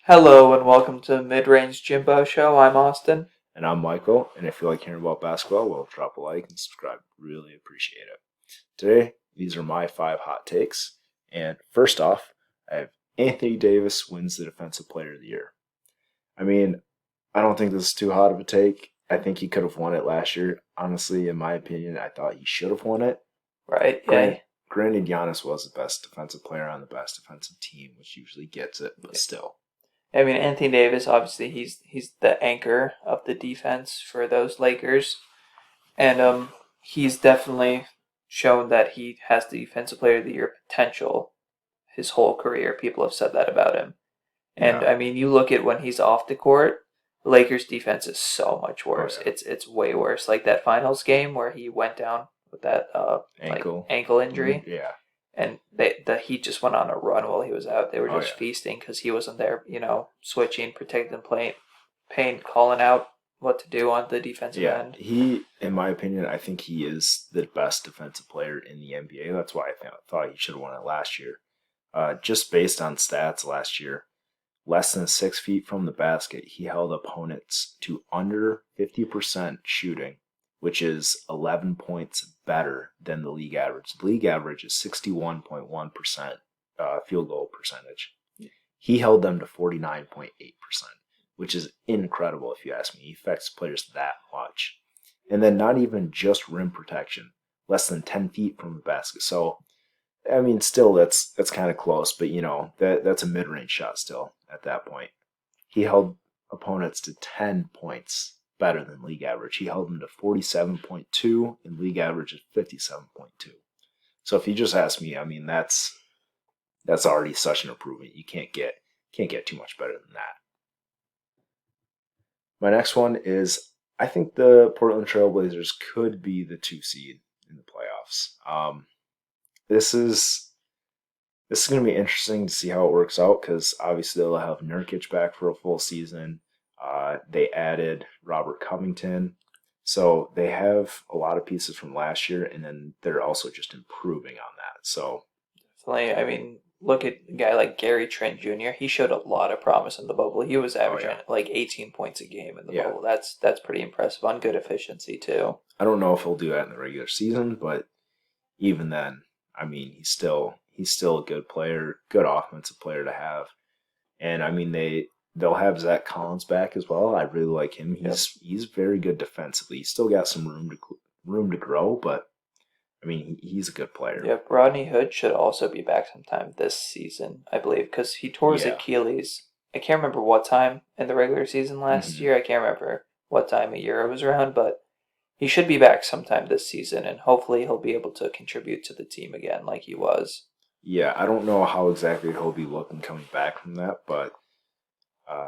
Hello and welcome to Mid-Range Jimbo Show. I'm Austin. And I'm Michael, and if you like hearing about basketball, well, drop a like and subscribe. Really appreciate it. Today, these are my 5 hot takes. And first off, I have Anthony Davis wins the Defensive Player of the Year. I mean, I don't think this is too hot of a take. I think he could have won it last year. Honestly, in my opinion, I thought he should have won it. Right? Yeah. Granted, Giannis was the best defensive player on the best defensive team, which usually gets it, but still. I mean, Anthony Davis, obviously, he's the anchor of the defense for those Lakers, and he's definitely shown that he has the Defensive Player of the Year potential. His whole career, people have said that about him. And Yeah. I mean, you look at when he's off the court, the Lakers' defense is so much worse. Oh, yeah. It's way worse. Like that finals game where he went down with that ankle injury. Yeah. And the Heat just went on a run while he was out. They were just yeah. feasting because he wasn't there, switching, protecting paint, calling out what to do on the defensive end. He, in my opinion, I think he is the best defensive player in the NBA. That's why I thought he should have won it last year. Just based on stats last year, less than 6 feet from the basket, he held opponents to under 50% shooting, which is 11 points better than the league average. The league average is 61.1% field goal percentage. He held them to 49.8%, which is incredible if you ask me. He affects players that much. And then not even just rim protection, less than 10 feet from the basket. So, I mean, still that's kind of close, but that's a mid-range shot still at that point. He held opponents to 10 points better than league average. He held them to 47.2, and league average is 57.2. So if you just ask me, I mean that's already such an improvement. You can't get too much better than that. My next one is I think the Portland Trailblazers could be the 2 seed in the playoffs. This is going to be interesting to see how it works out because obviously they'll have Nurkic back for a full season. They added Robert Covington. So they have a lot of pieces from last year, and then they're also just improving on that. So definitely, I mean, look at a guy like Gary Trent Jr. He showed a lot of promise in the bubble. He was averaging like 18 points a game in the bubble. That's pretty impressive on good efficiency too. I don't know if he'll do that in the regular season, but even then, I mean, he's still a good player, good offensive player to have. And I mean, they'll have Zach Collins back as well. I really like him. He's very good defensively. He's still got some room to grow, but I mean, he's a good player. Yep, Rodney Hood should also be back sometime this season, I believe, because he tore his Achilles. I can't remember what time in the regular season last year. I can't remember what time of year it was around, but he should be back sometime this season, and hopefully he'll be able to contribute to the team again like he was. Yeah, I don't know how exactly he'll be looking coming back from that, but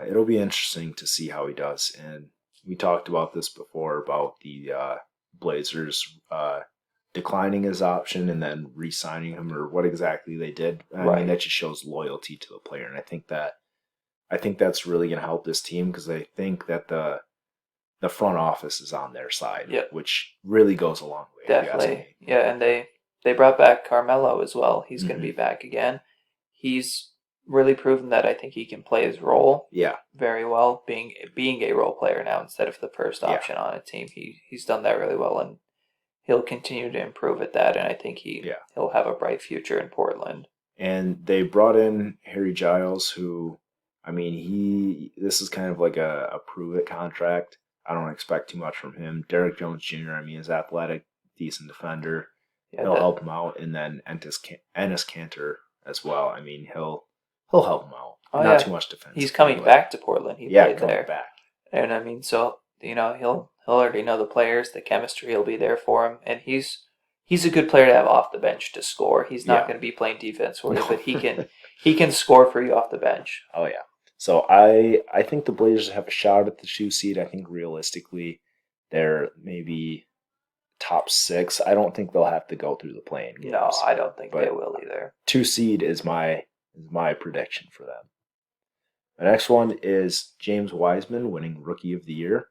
it'll be interesting to see how he does. And we talked about this before about the Blazers declining his option and then re-signing him, or what exactly they did. I mean, that just shows loyalty to the player, and I think that's really going to help this team because I think that the front office is on their side, which really goes a long way. Definitely, yeah, and they brought back Carmelo as well. He's going to be back again. He's really proven that I think he can play his role very well, being a role player now instead of the first option on a team. He's done that really well, and he'll continue to improve at that, and I think he'll have a bright future in Portland. And they brought in Harry Giles, who, I mean, this is kind of like a prove-it contract. I don't expect too much from him. Derrick Jones Jr., I mean, is athletic, decent defender. He'll help him out, and then Enes Kanter as well. I mean, he'll help him out. Not too much defense. He's coming back to Portland. He played coming there. Back. And I mean, so he'll already know the players, the chemistry will be there for him, and he's a good player to have off the bench to score. He's not going to be playing defense for you, but he can score for you off the bench. Oh yeah. So I think the Blazers have a shot at the 2 seed. I think realistically, they're maybe top 6. I don't think they'll have to go through the play-in games. No, I don't think they will either. 2 seed is my prediction for them. The next one is James Wiseman winning Rookie of the Year.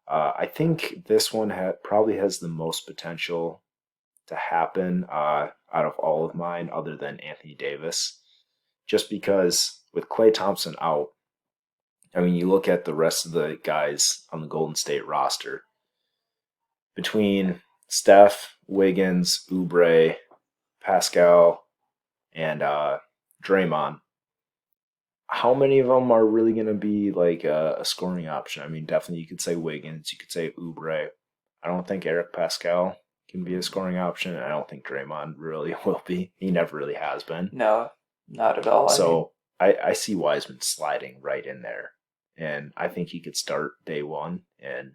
I think this one probably has the most potential to happen out of all of mine, other than Anthony Davis, just because with Klay Thompson out, I mean, you look at the rest of the guys on the Golden State roster. Between Steph, Wiggins, Oubre, Pascal, and Draymond, how many of them are really going to be like a scoring option? I mean, definitely you could say Wiggins, you could say Oubre. I don't think Eric Pascal can be a scoring option. I don't think Draymond really will be. He never really has been. No, not at all. So I see Wiseman sliding right in there. And I think he could start day one and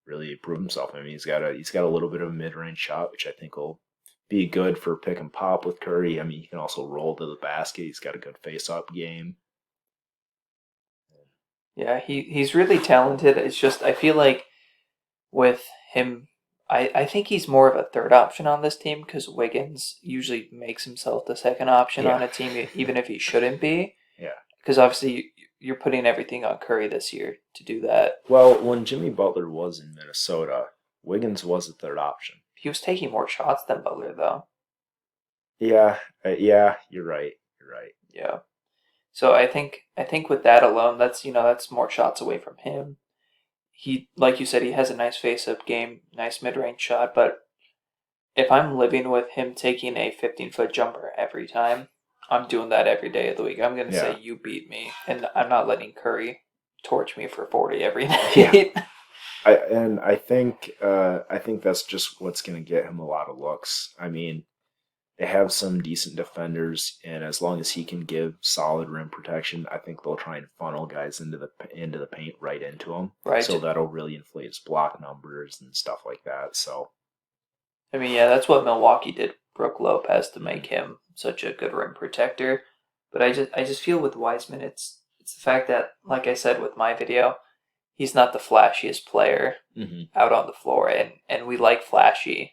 really prove himself. I mean, he's got a little bit of a mid-range shot, which I think will be good for pick and pop with Curry. I mean, he can also roll to the basket. He's got a good face-up game. Yeah, he's really talented. It's just I feel like with him, I think he's more of a third option on this team because Wiggins usually makes himself the second option on a team, even if he shouldn't be. Yeah. Because obviously you're putting everything on Curry this year to do that. Well, when Jimmy Butler was in Minnesota, Wiggins was the third option. He was taking more shots than Butler, though. Yeah, you're right. Yeah. So I think with that alone, that's more shots away from him. He, like you said, he has a nice face-up game, nice mid-range shot, but if I'm living with him taking a 15-foot jumper every time, I'm doing that every day of the week. I'm going to say, you beat me, and I'm not letting Curry torch me for 40 every night. Yeah. I think that's just what's going to get him a lot of looks. I mean, they have some decent defenders, and as long as he can give solid rim protection, I think they'll try and funnel guys into the paint right into him. Right. So that'll really inflate his block numbers and stuff like that. So, I mean, yeah, that's what Milwaukee did, Brook Lopez, to make him such a good rim protector. But I just feel with Wiseman, it's the fact that, like I said with my video, he's not the flashiest player out on the floor, and we like flashy.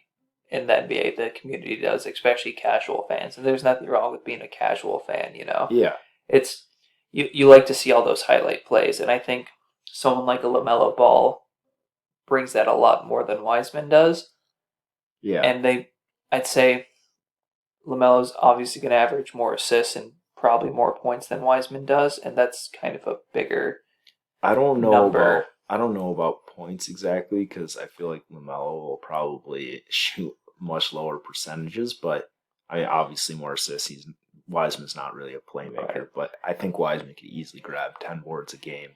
In the NBA, the community does, especially casual fans. And there's nothing wrong with being a casual fan, Yeah. It's you like to see all those highlight plays, and I think someone like a LaMelo Ball brings that a lot more than Wiseman does. Yeah. And I'd say LaMelo's obviously going to average more assists and probably more points than Wiseman does, and that's kind of a bigger number. I don't know about points exactly because I feel like LaMelo will probably shoot much lower percentages, but I mean, obviously more assists. Wiseman's not really a playmaker, right. But I think Wiseman could easily grab 10 boards a game.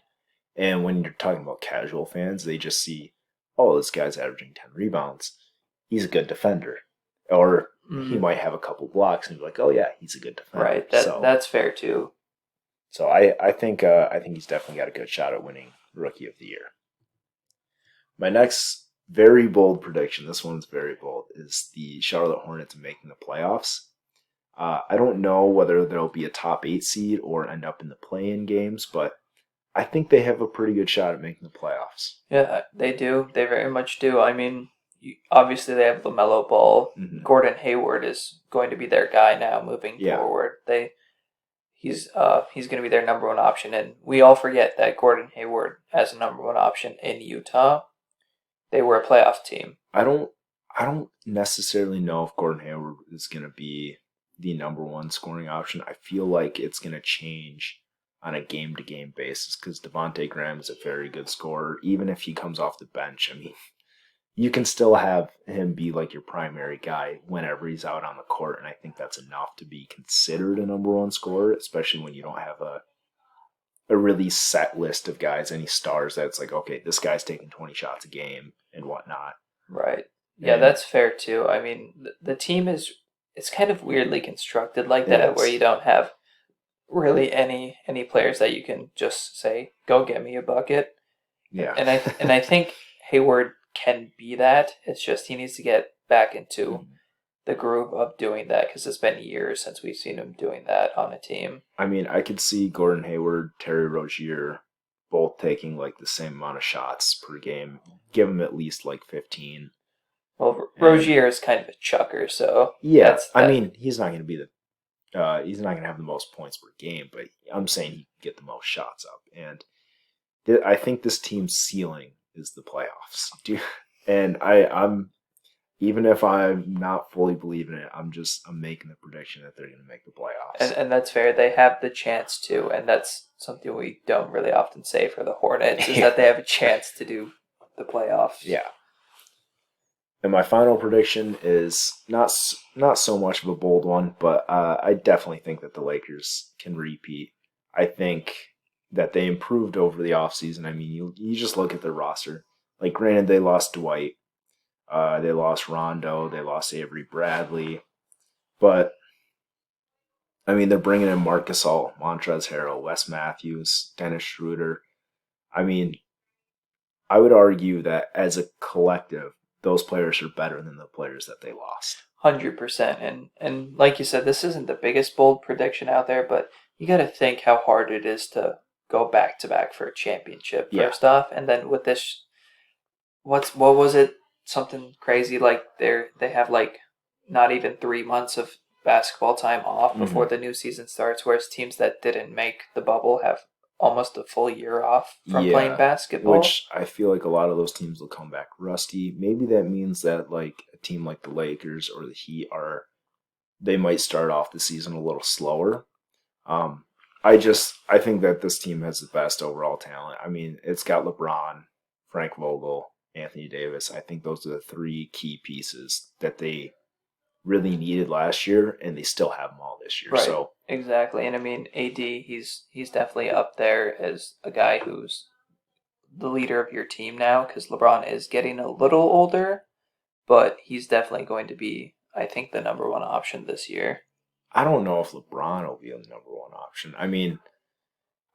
And when you're talking about casual fans, they just see, oh, this guy's averaging 10 rebounds. He's a good defender. Or he might have a couple blocks and be like, oh yeah, he's a good defender. Right, that's fair too. So I think he's definitely got a good shot at winning Rookie of the Year. My next very bold prediction, this one's very bold, is the Charlotte Hornets making the playoffs. I don't know whether they'll be a top 8 seed or end up in the play-in games, but I think they have a pretty good shot at making the playoffs. Yeah, they do. They very much do. I mean, obviously they have LaMelo Ball. Gordon Hayward is going to be their guy now moving forward. He's going to be their number one option, and we all forget that Gordon Hayward as a number one option in Utah, they were a playoff team. I don't necessarily know if Gordon Hayward is going to be the number one scoring option. I feel like it's going to change on a game-to-game basis because Devontae Graham is a very good scorer. Even if he comes off the bench, I mean, you can still have him be like your primary guy whenever he's out on the court, and I think that's enough to be considered a number one scorer, especially when you don't have a really set list of guys, any stars that's like, okay, this guy's taking 20 shots a game and whatnot. Right. Yeah, that's fair too. I mean, the team it's kind of weirdly constructed like that, where you don't have really any players that you can just say, go get me a bucket. Yeah. And I think Hayward can be that. It's just he needs to get back into the groove of doing that because it's been years since we've seen him doing that on a team. I mean, I could see Gordon Hayward, Terry Rozier both taking like the same amount of shots per game. Give him at least like 15. Well, Rozier is kind of a chucker, so yeah. I mean, he's not going to be he's not going to have the most points per game, but I'm saying he can get the most shots up. And I think this team's ceiling is the playoffs. And I'm even if I'm not fully believing it, I'm making the prediction that they're going to make the playoffs. And that's fair. They have the chance to, and that's something we don't really often say for the Hornets, is that they have a chance to do the playoffs. Yeah. And my final prediction is not so much of a bold one, but I definitely think that the Lakers can repeat. I think that they improved over the offseason. I mean, you just look at their roster. Like, granted, they lost Dwight. They lost Rondo. They lost Avery Bradley. But, I mean, they're bringing in Marc Gasol, Montrezl Harrell, Wes Matthews, Dennis Schroeder. I mean, I would argue that as a collective, those players are better than the players that they lost. 100%. And like you said, this isn't the biggest bold prediction out there, but you got to think how hard it is to go back to back for a championship first off, and then with this, what was it? Something crazy like they have like not even 3 months of basketball time off before the new season starts, whereas teams that didn't make the bubble have almost a full year off from playing basketball. Which I feel like a lot of those teams will come back rusty. Maybe that means that like a team like the Lakers or the Heat they might start off the season a little slower. I think that this team has the best overall talent. I mean, it's got LeBron, Frank Vogel, Anthony Davis. I think those are the three key pieces that they really needed last year, and they still have them all this year. Right. So exactly, and I mean, AD, he's definitely up there as a guy who's the leader of your team now, because LeBron is getting a little older, but he's definitely going to be, I think, the number one option this year. I don't know if LeBron will be the number one option. I mean,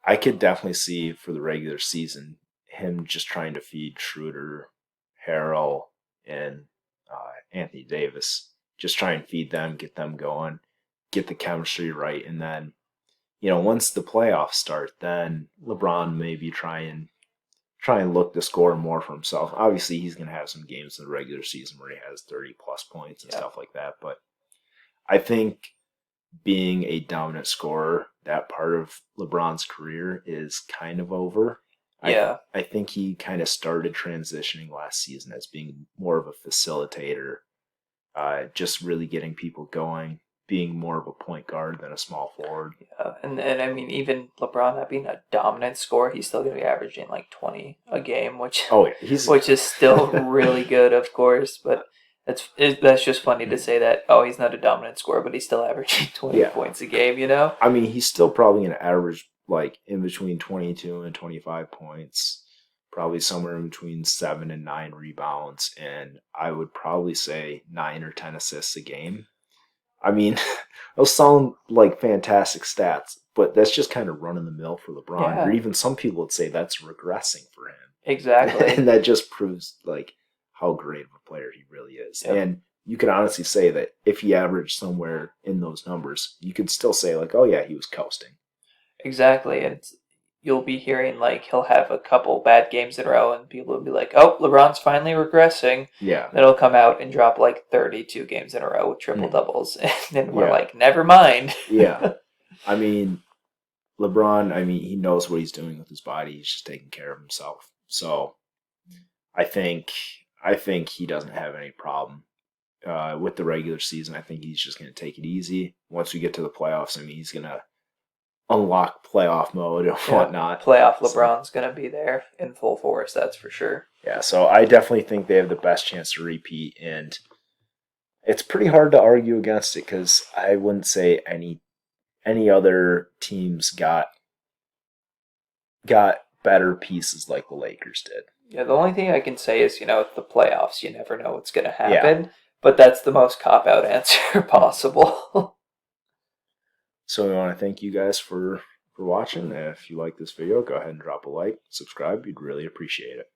I could definitely see for the regular season him just trying to feed Schroeder, Harrell, and Anthony Davis. Just try and feed them, get them going, get the chemistry right, and then, once the playoffs start, then LeBron maybe try and look to score more for himself. Obviously, he's going to have some games in the regular season where he has 30-plus points and stuff like that, but I think being a dominant scorer, that part of LeBron's career is kind of over. Yeah. I think he kind of started transitioning last season as being more of a facilitator, just really getting people going, being more of a point guard than a small forward. Yeah, and I mean, even LeBron not being a dominant scorer, he's still going to be averaging like 20 a game, which is still really good, of course, but that's just funny to say that, he's not a dominant scorer, but he's still averaging 20 points a game, I mean, he's still probably going to average like in between 22 and 25 points, probably somewhere in between 7 and 9 rebounds, and I would probably say 9 or 10 assists a game. I mean, those sound like fantastic stats, but that's just kind of run-of-the-mill for LeBron, or even some people would say that's regressing for him. Exactly. And that just proves like how great of a player he really is. Yep. And you can honestly say that if he averaged somewhere in those numbers, you could still say like, oh yeah, he was coasting. Exactly, and you'll be hearing like he'll have a couple bad games in a row, and people will be like, "Oh, LeBron's finally regressing." Yeah, then he'll come out and drop like 32 games in a row with triple doubles, and then we're like, "Never mind." Yeah, I mean, LeBron. I mean, he knows what he's doing with his body. He's just taking care of himself. So, I think he doesn't have any problem with the regular season. I think he's just going to take it easy. Once we get to the playoffs, I mean, he's going to unlock playoff mode and whatnot. Playoff LeBron's going to be there in full force, that's for sure. Yeah, so I definitely think they have the best chance to repeat, and it's pretty hard to argue against it because I wouldn't say any other teams got better pieces like the Lakers did. Yeah, the only thing I can say is, the playoffs, you never know what's going to happen, but that's the most cop-out answer possible. So we want to thank you guys for watching. If you like this video, go ahead and drop a like, subscribe. We'd really appreciate it.